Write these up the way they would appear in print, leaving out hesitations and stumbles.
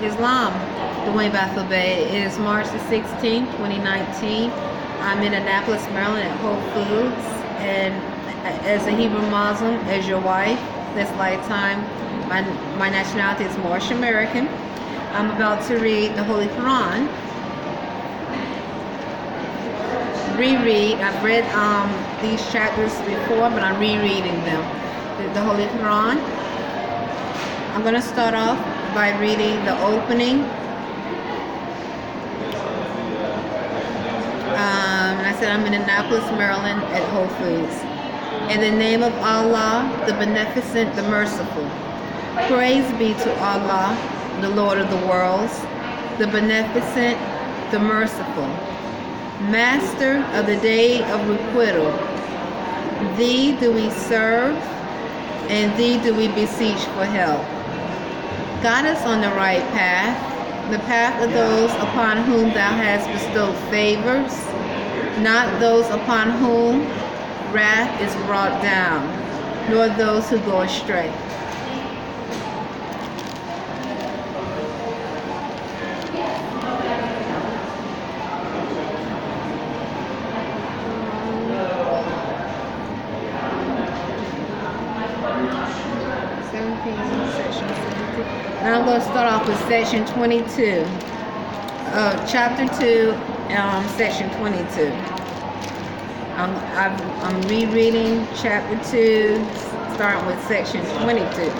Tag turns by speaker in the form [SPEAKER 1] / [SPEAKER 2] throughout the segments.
[SPEAKER 1] Islam, Beye. It is March the 16th, 2019. I'm in Annapolis, Maryland at Whole Foods. And as a Hebrew Muslim, as your wife, this lifetime, my nationality is Moorish American. I'm about to read the Holy Quran. Reread. I've read these chapters before, but I'm rereading them. The Holy Quran. I'm going to start off by reading the opening. I said I'm in Annapolis, Maryland at Whole Foods. In the name of Allah, the Beneficent, the Merciful. Praise be to Allah, the Lord of the worlds, the Beneficent, the Merciful, Master of the day of requital. Thee do we serve, and Thee do we beseech for help. Guide us on the right path, the path of those upon whom Thou hast bestowed favors, not those upon whom wrath is brought down, nor those who go astray. And I'm going to start off with section 22, chapter 2, section 22. I'm rereading chapter 2, starting with section 22.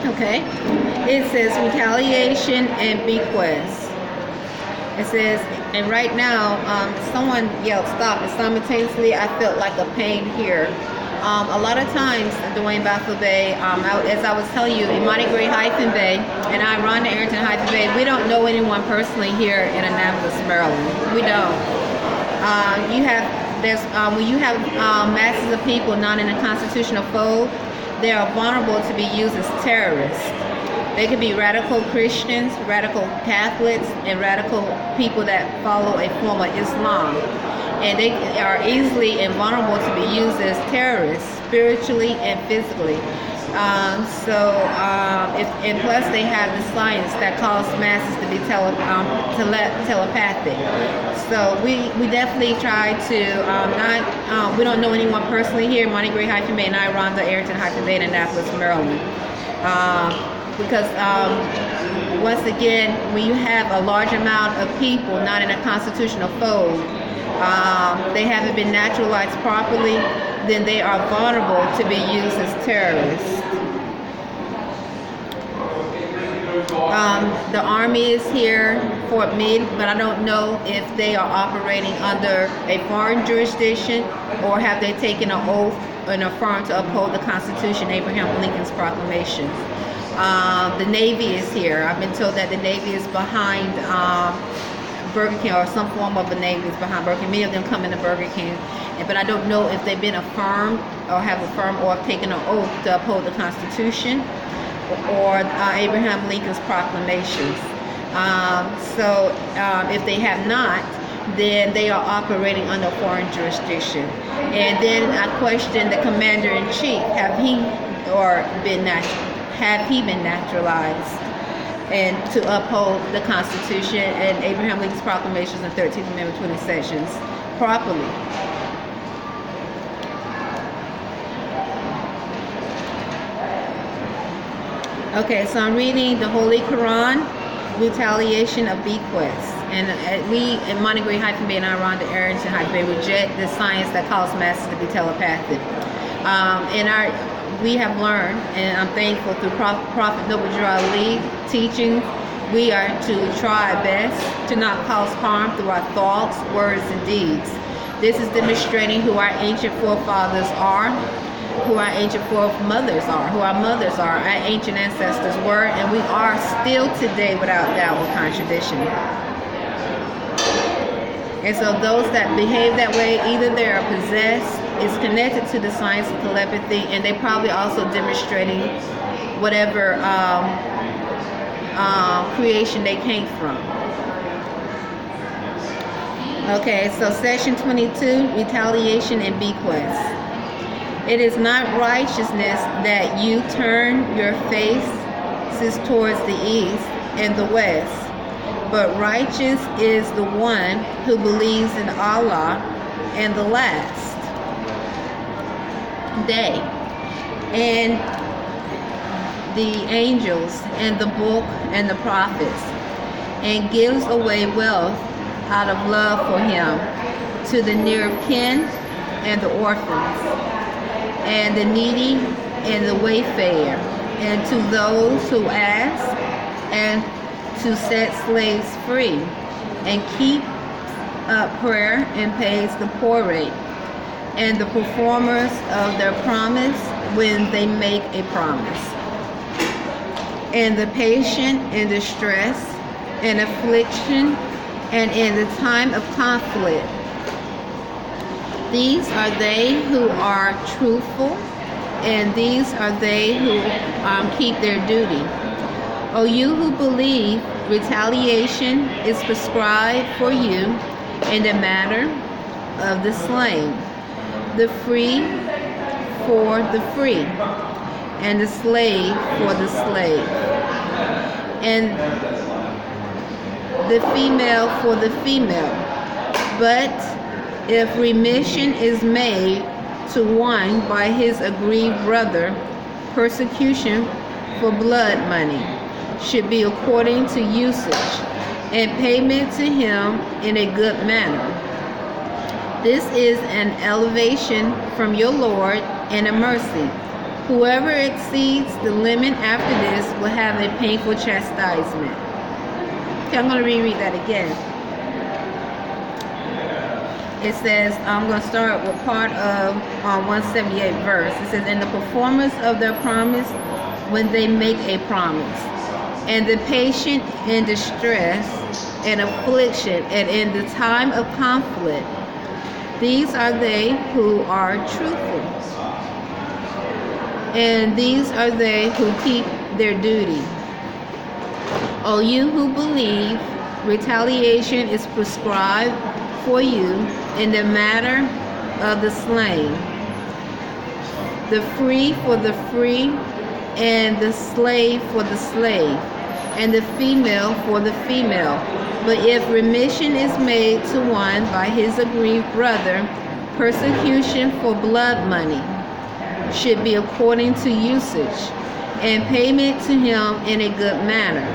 [SPEAKER 1] Okay, it says retaliation and bequest. It says, and right now, someone yelled stop, and simultaneously I felt like a pain here. A lot of times, Beye, as I was telling you, in Malik-Bey, and I run to Arrington-Bey, we don't know anyone personally here in Annapolis, Maryland. We don't. When you have masses of people not in a constitutional fold, they are vulnerable to be used as terrorists. They could be radical Christians, radical Catholics, and radical people that follow a form of Islam. And they are easily and vulnerable to be used as terrorists, spiritually and physically. And plus they have the science that causes masses to be telepathic. So we definitely try to we don't know anyone personally here. Malik-Bey and I run the Arrington-Bey in Annapolis, Maryland. Because once again, when you have a large amount of people not in a constitutional fold, they haven't been naturalized properly, then they are vulnerable to be used as terrorists. The Army is here, Fort Meade, but I don't know if they are operating under a foreign jurisdiction or have they taken an oath and affirmed to uphold the Constitution, Abraham Lincoln's proclamation. The Navy is here. I've been told that the Navy is behind Burger King, or some form of the Navy is behind Burger King. Many of them come into Burger King, but I don't know if they've been affirmed or have affirmed or have taken an oath to uphold the Constitution or Abraham Lincoln's proclamations. If they have not, then they are operating under foreign jurisdiction. And then I question the Commander-in-Chief, have he been naturalized and to uphold the Constitution and Abraham Lincoln's proclamations and 13th Amendment 20 sections properly? Okay, so I'm reading the Holy Quran, retaliation of bequest. And we in Malik-Bey and I run to Arrington-Bey reject the science that causes masses to be telepathic. We have learned, and I'm thankful through Prophet Noble Ali teaching, we are to try our best to not cause harm through our thoughts, words, and deeds. This is demonstrating who our ancient forefathers are, who our ancient foremothers are, who our mothers are, our ancient ancestors were, and we are still today without doubt or contradiction. And so those that behave that way, either they are possessed is connected to the science of telepathy, and they probably also demonstrating whatever creation they came from. Okay, so section 22, retaliation and bequest. It is not righteousness that you turn your faces towards the east and the west, but righteous is the one who believes in Allah and the last day, and the angels, and the book, and the prophets, and gives away wealth out of love for him to the near of kin and the orphans, and the needy, and the wayfarer, and to those who ask, and to set slaves free, and keep up prayer and pays the poor rate, and the performers of their promise when they make a promise, and the patient in distress and affliction and in the time of conflict. These are they who are truthful, and these are they who keep their duty. O you who believe, retaliation is prescribed for you in the matter of the slain, the free for the free, and the slave for the slave, and the female for the female. But if remission is made to one by his aggrieved brother, persecution for blood money should be according to usage, and payment to him in a good manner. This is an elevation from your Lord and a mercy. Whoever exceeds the limit after this will have a painful chastisement. Okay, I'm going to reread that again. It says, I'm going to start with part of 178 verse. It says, and the performers of their promise when they make a promise, and the patient in distress and affliction, and in the time of conflict. These are they who are truthful, and these are they who keep their duty. O you who believe, retaliation is prescribed for you in the matter of the slain, the free for the free, and the slave for the slave, and the female for the female. But if remission is made to one by his aggrieved brother, persecution for blood money should be according to usage, and payment to him in a good manner.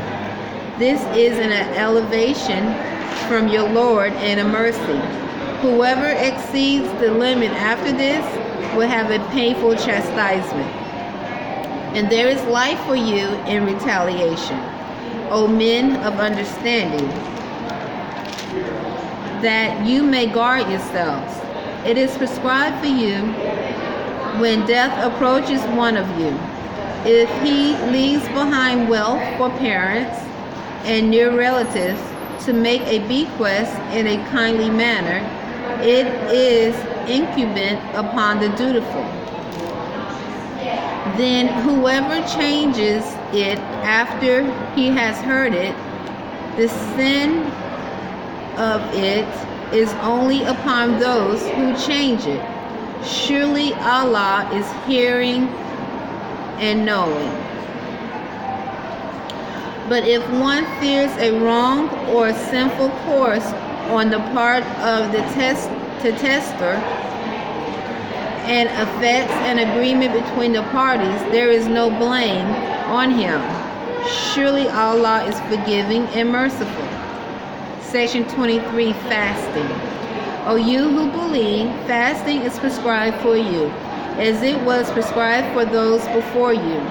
[SPEAKER 1] This is an elevation from your Lord and a mercy. Whoever exceeds the limit after this will have a painful chastisement. And there is life for you in retaliation, O men of understanding, that you may guard yourselves. It is prescribed for you when death approaches one of you, if he leaves behind wealth for parents and near relatives, to make a bequest in a kindly manner. It is incumbent upon the dutiful. Then whoever changes it after he has heard it, the sin of it is only upon those who change it. Surely Allah is hearing and knowing. But if one fears a wrong or a sinful course on the part of the tester and affects an agreement between the parties, there is no blame on him. Surely Allah is forgiving and merciful. Section 23, fasting. O you who believe, fasting is prescribed for you, as it was prescribed for those before you,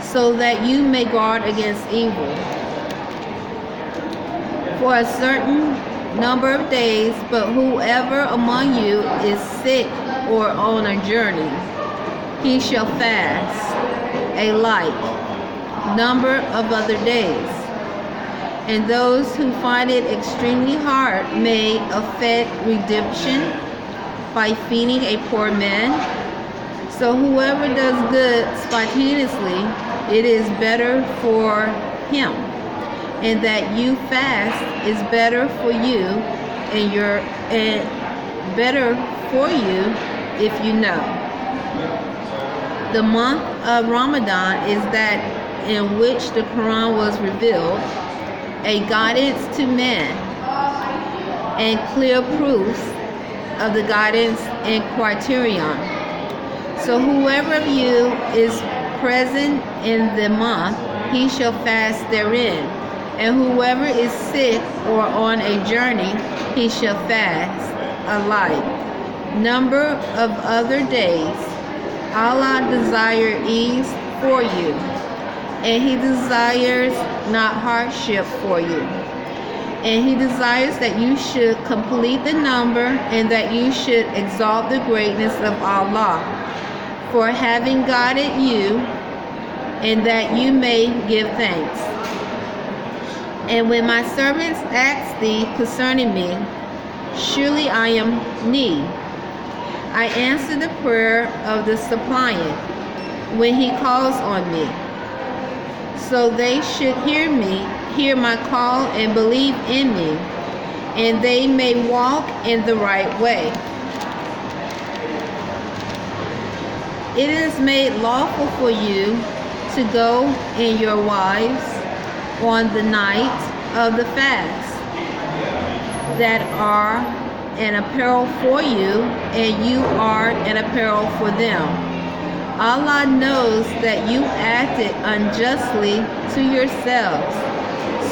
[SPEAKER 1] so that you may guard against evil. For a certain number of days, but whoever among you is sick or on a journey, he shall fast a like number of other days. And those who find it extremely hard may effect redemption by feeding a poor man? So whoever does good spontaneously, it is better for him. And that you fast is better for you and better for you if you know. The month of Ramadan is that in which the Quran was revealed, a guidance to man, and clear proofs of the guidance and criterion. So whoever of you is present in the month, he shall fast therein. And whoever is sick or on a journey, he shall fast alike. Number of other days, Allah desire ease for you, and he desires not hardship for you. And he desires that you should complete the number and that you should exalt the greatness of Allah for having guided you, and that you may give thanks. And when my servants ask thee concerning me, surely I am near. I answer the prayer of the suppliant when he calls on me. So they should hear my call and believe in me, and they may walk in the right way. It is made lawful for you to go in your wives on the night of the fast, that are an apparel for you, and you are an apparel for them. Allah knows that you acted unjustly to yourselves,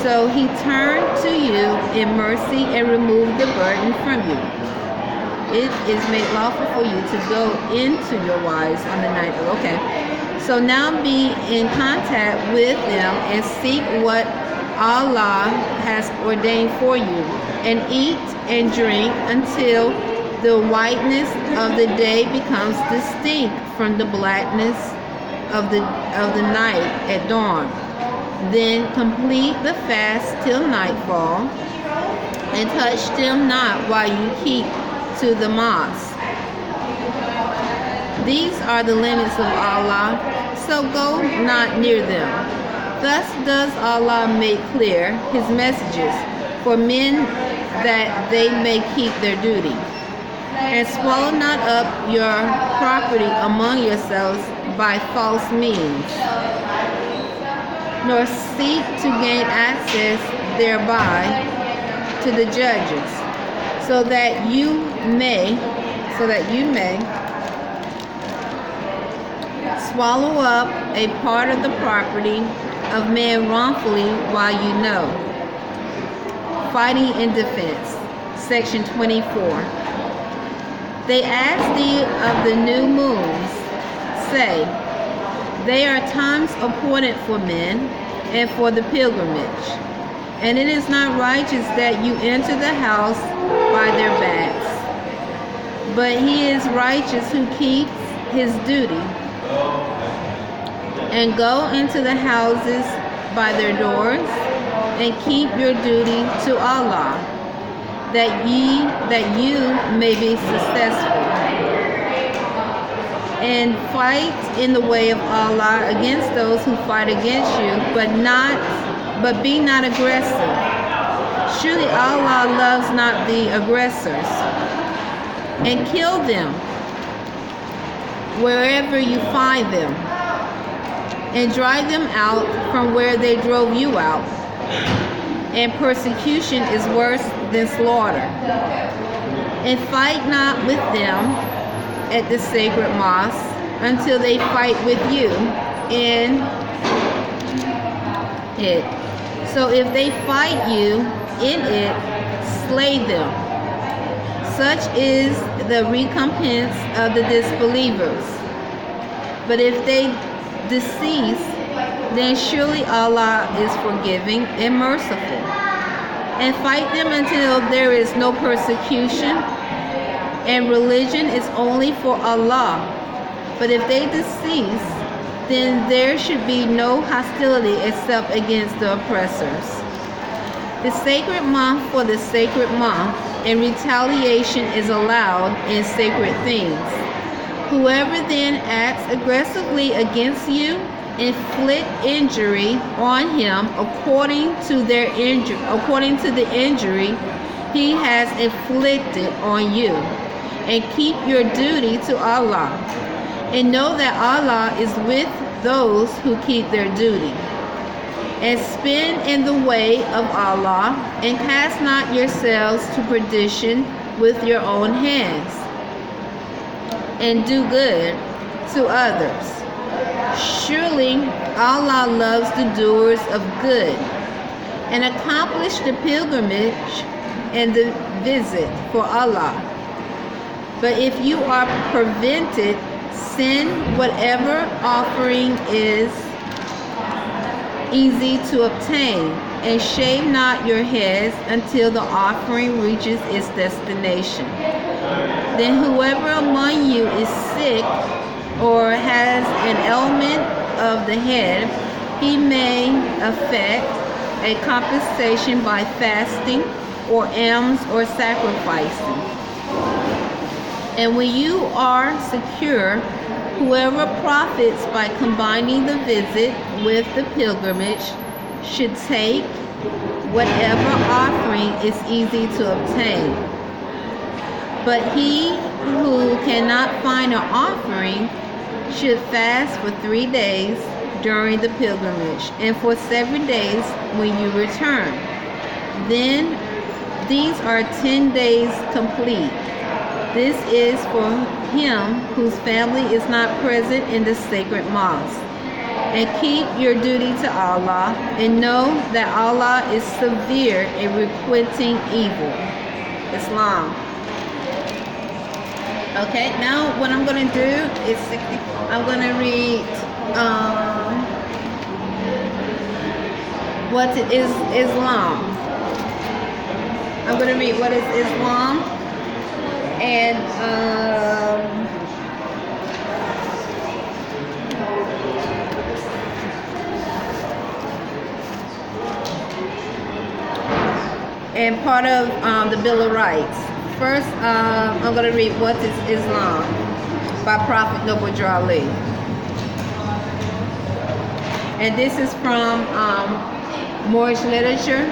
[SPEAKER 1] so he turned to you in mercy and removed the burden from you. It is made lawful for you to go into your wives on the night of, So now be in contact with them and seek what Allah has ordained for you, and eat and drink until the whiteness of the day becomes distinct from the blackness of the night at dawn. Then complete the fast till nightfall, and touch them not while you keep to the mosque. These are the limits of Allah, so go not near them. Thus does Allah make clear his messages for men, that they may keep their duty. And swallow not up your property among yourselves by false means, nor seek to gain access thereby to the judges, so that you may swallow up a part of the property of man wrongfully while you know. Fighting in defense. Section 24. They ask thee of the new moons. Say, they are times appointed for men and for the pilgrimage. And it is not righteous that you enter the house by their backs. But he is righteous who keeps his duty, and go into the houses by their doors, and keep your duty to Allah, that you may be successful. And fight in the way of Allah against those who fight against you, but be not aggressive. Surely Allah loves not the aggressors. And kill them wherever you find them, and drive them out from where they drove you out. And persecution is worse than slaughter. And fight not with them at the sacred mosque until they fight with you in it. So if they fight you in it, slay them. Such is the recompense of the disbelievers. But if they decease, then surely Allah is forgiving and merciful. And fight them until there is no persecution, and religion is only for Allah. But if they decease, then there should be no hostility except against the oppressors. The sacred month for the sacred month, and retaliation is allowed in sacred things. Whoever then acts aggressively against you, inflict injury on him according to the injury he has inflicted on you, and keep your duty to Allah, and know that Allah is with those who keep their duty. And spend in the way of Allah, and cast not yourselves to perdition with your own hands, and do good to others. Surely Allah loves the doers of good, and accomplish the pilgrimage and the visit for Allah. But if you are prevented, send whatever offering is easy to obtain, and shave not your heads until the offering reaches its destination. Then whoever among you is sick or has an ailment of the head, he may effect a compensation by fasting or alms or sacrificing. And when you are secure, whoever profits by combining the visit with the pilgrimage should take whatever offering is easy to obtain. But he who cannot find an offering should fast for 3 days during the pilgrimage, and for 7 days when you return. Then these are 10 days complete. This is for him whose family is not present in the sacred mosque. And keep your duty to Allah, and know that Allah is severe in requiting evil. Islam. Okay, now what I'm going to do is I'm going to read what is Islam. I'm going to read what is Islam, and part of the Bill of Rights. First, I'm going to read What is Islam by Prophet Noble Ali. And this is from Moorish literature.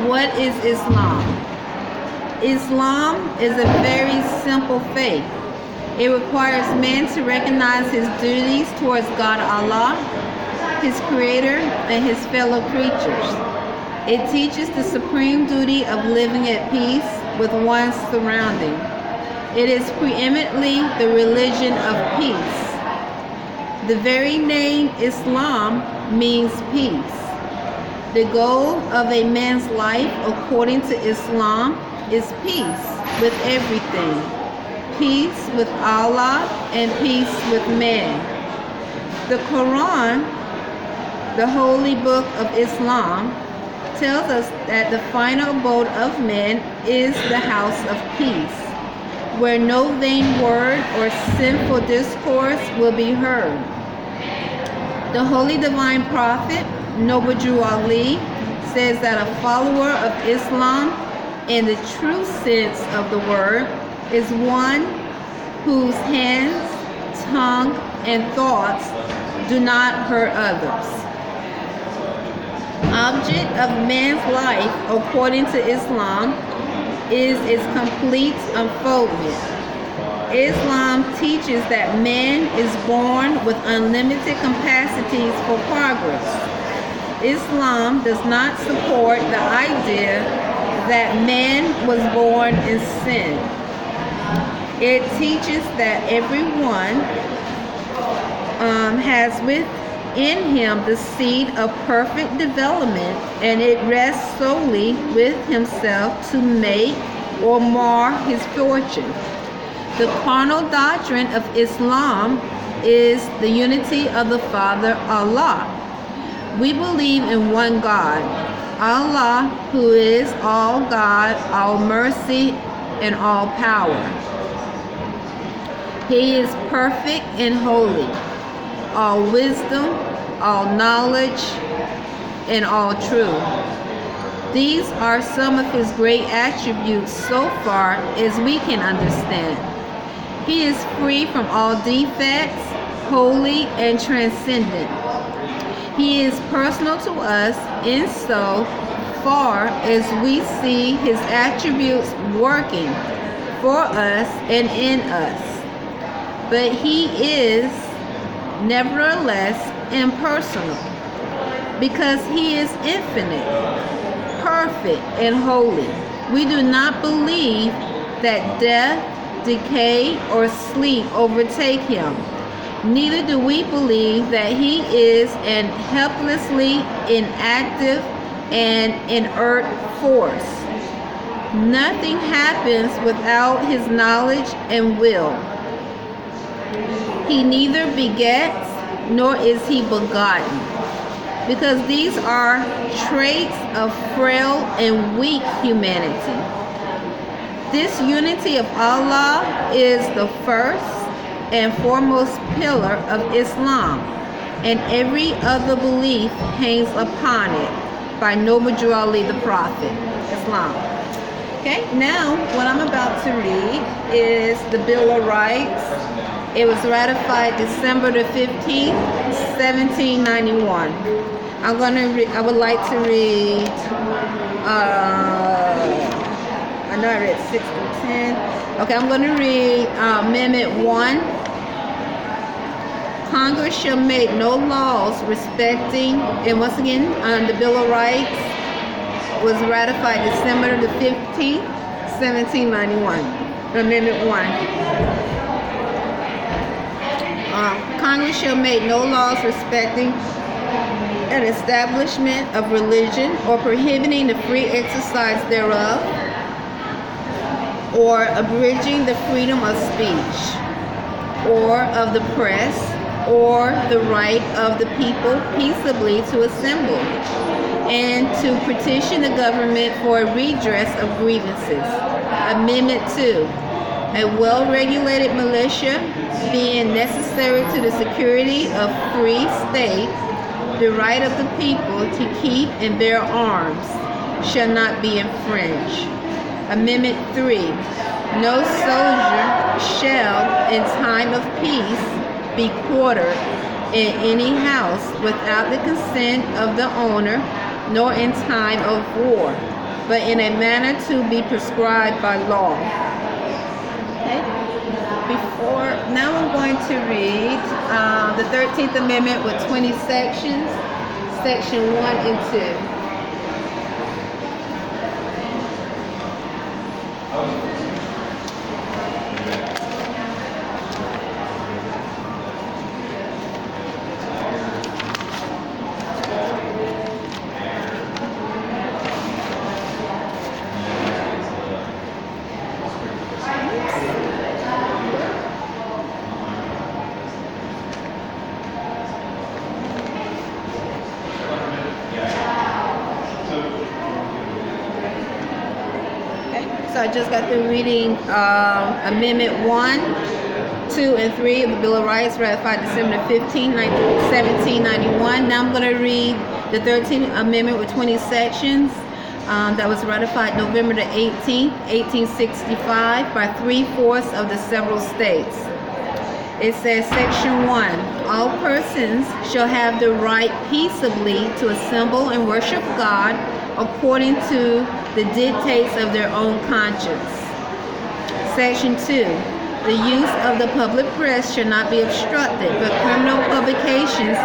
[SPEAKER 1] What is Islam? Islam is a very simple faith. It requires man to recognize his duties towards God Allah, his creator, and his fellow creatures. It teaches the supreme duty of living at peace with one's surrounding. It is preeminently the religion of peace. The very name Islam means peace. The goal of a man's life, according to Islam, is peace with everything. Peace with Allah and peace with man. The Quran, the holy book of Islam, tells us that the final abode of man is the house of peace, where no vain word or sinful discourse will be heard. The holy divine prophet, Noble Ali, says that a follower of Islam, in the true sense of the word, is one whose hands, tongue, and thoughts do not hurt others. Object of man's life, according to Islam, is its complete unfoldment. Islam teaches that man is born with unlimited capacities for progress. Islam does not support the idea that man was born in sin. It teaches that everyone has within him the seed of perfect development, and it rests solely with himself to make or mar his fortune. The carnal doctrine of Islam is the unity of the Father Allah. We believe in one God, Allah, who is all God, all mercy, and all power. He is perfect and holy, all wisdom, all knowledge, and all truth. These are some of his great attributes so far as we can understand. He is free from all defects, holy and transcendent. He is personal to us in so far as we see his attributes working for us and in us. But he is nevertheless impersonal because he is infinite, perfect, and holy. We do not believe that death, decay, or sleep overtake him. Neither do we believe that he is an helplessly inactive and inert force. Nothing happens without his knowledge and will. He neither begets nor is he begotten, because these are traits of frail and weak humanity. This unity of Allah is the first and foremost pillar of Islam, and every other belief hangs upon it by Noble Drew Ali, the Prophet, Islam. Okay, now what I'm about to read is the Bill of Rights. It was ratified December the 15th, 1791. I would like to read, I know I read 6 through 10. Okay, I'm going to read Amendment 1. Congress shall make no laws respecting, and once again, the Bill of Rights was ratified December the 15th, 1791. Amendment 1. Congress shall make no laws respecting an establishment of religion or prohibiting the free exercise thereof, or abridging the freedom of speech, or of the press, or the right of the people peaceably to assemble, and to petition the government for a redress of grievances. Amendment 2. A well-regulated militia being necessary to the security of free state, the right of the people to keep and bear arms shall not be infringed. Amendment 3. No soldier shall, in time of peace, be quartered in any house without the consent of the owner, nor in time of war, but in a manner to be prescribed by law. Okay. Now I'm going to read the 13th Amendment with 20 sections, section 1 and 2. So I just got through reading Amendment 1, 2, and 3 of the Bill of Rights, ratified December 15, 1791. Now I'm going to read the 13th Amendment with 20 sections that was ratified November the 18th, 1865 by 3/4 of the several states. It says, Section 1, all persons shall have the right peaceably to assemble and worship God according to the dictates of their own conscience. Section 2, the use of the public press shall not be obstructed, but criminal publications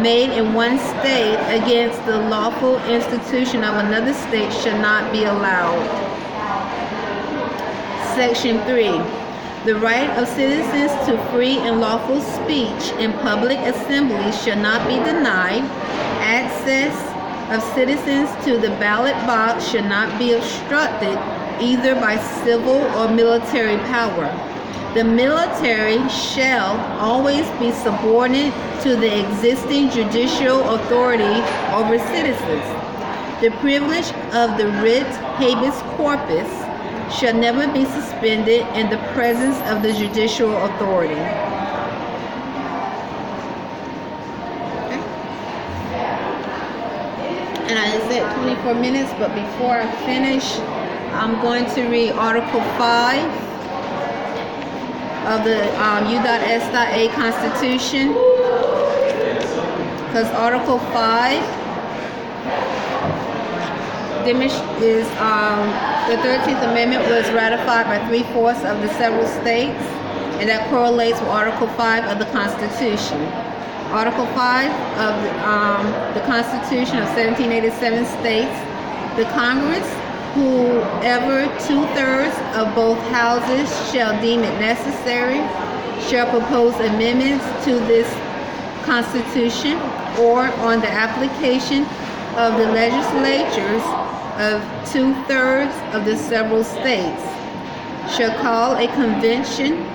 [SPEAKER 1] made in one state against the lawful institution of another state shall not be allowed. Section 3, the right of citizens to free and lawful speech in public assemblies shall not be denied. Access of citizens to the ballot box should not be obstructed either by civil or military power. The military shall always be subordinate to the existing judicial authority over citizens. The privilege of the writ habeas corpus shall never be suspended in the presence of the judicial authority. Okay. And I said 24 minutes, but before I finish, I'm going to read Article 5 of the U.S.A. Constitution, because Article 5 is the 13th Amendment was ratified by 3/4 of the several states, and that correlates with Article 5 of the Constitution. Article 5 of the Constitution of 1787 states, the Congress, whoever 2/3 of both houses shall deem it necessary, shall propose amendments to this Constitution, or on the application of the legislatures of 2/3 of the several states, shall call a convention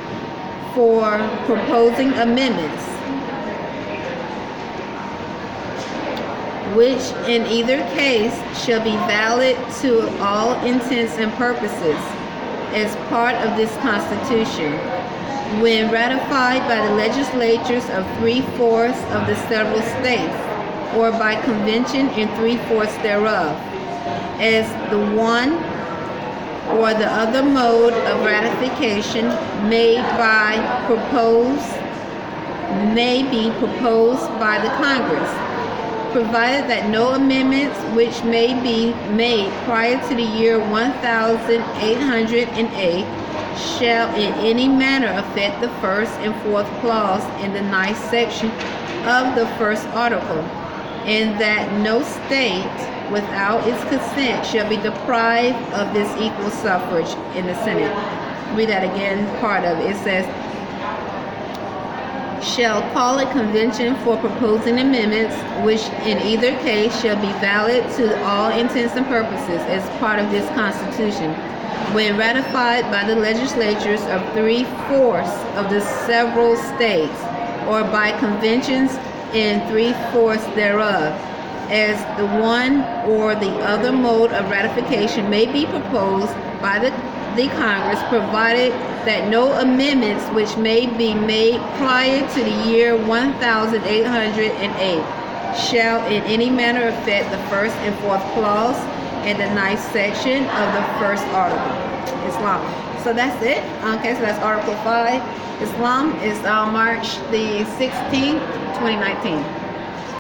[SPEAKER 1] for proposing amendments, which in either case shall be valid to all intents and purposes as part of this Constitution, when ratified by the legislatures of 3/4 of the several states, or by convention in 3/4 thereof, as the one or the other mode of ratification may be proposed by the Congress, provided that no amendments which may be made prior to the year 1808 shall in any manner affect the first and fourth clause in the ninth section of the first article, and that no state without its consent shall be deprived of this equal suffrage in the Senate. Read that again, part of it. It says, shall call a convention for proposing amendments, which in either case shall be valid to all intents and purposes as part of this Constitution, when ratified by the legislatures of 3/4 of the several states, or by conventions in 3/4 thereof, as the one or the other mode of ratification may be proposed by the Congress, provided that no amendments which may be made prior to the year 1808 shall in any manner affect the first and fourth clause in the ninth section of the first article. Islam. So that's it. Okay, so that's Article 5. Islam is March the 16th, 2019.